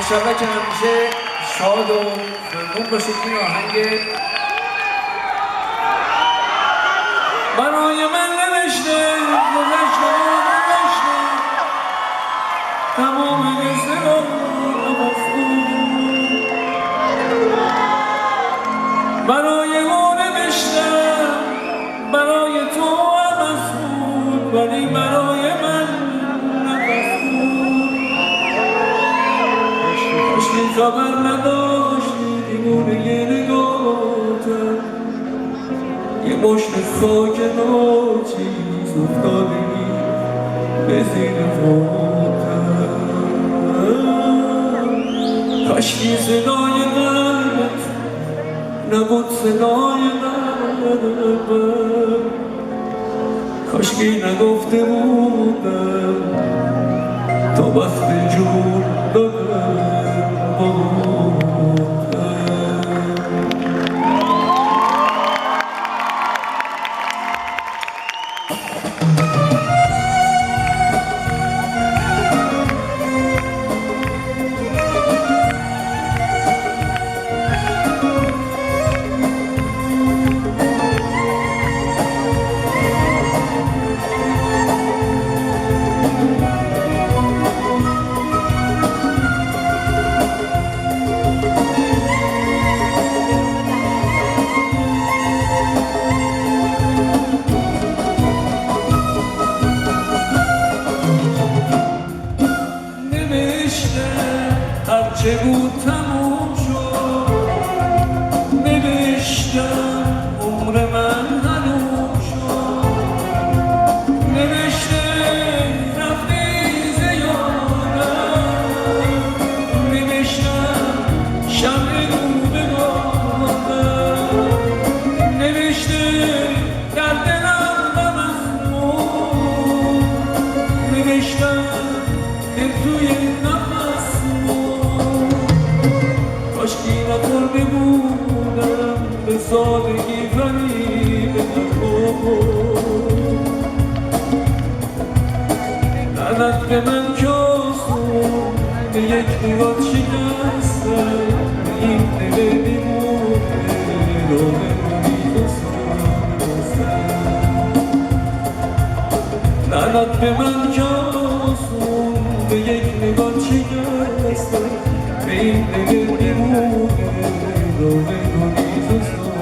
انشالله که همیشه شاد و خندون باشید. این آهنگ برای من نوشته گذشته تمام قصه رو برای او نوشتم، برای تو عوض بود، ولی برای من نفس بود. کاشکی خبر نداشتی دیوونه یه نگاهتم، یه مشت خاک ناچیز افتادگی به زیر پاتم. کاشکی صدای قلبت نبود صدای قلبم، کاشکی نگفته بودم تا وقت جون دادم بودم. هرچه بود تموم شد، نوشتم عمر من حلوم شد، نوشته رفتی ز یادم، نوشتم شمع روزگارم، نوشته در دلم غم از مون، نوشتم دل توی کاشکی نخورده بودم به سادگی فریب لعنت به من که آسون به یک نگاه شکستم، به این دل دیوونه راه امید و سازم. لعنت به من که آسون به یک نگاه شکستم، به این دل دیوونه راه امید و سازم.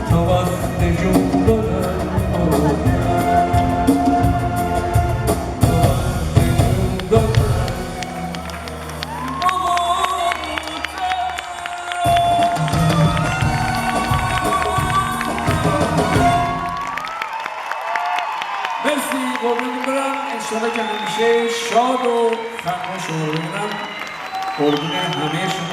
تا وقت جون دادن مرسی. قربونتون برم. انشالله که همیشه شاد و خندان شما رو ببینم. قربون همه شما.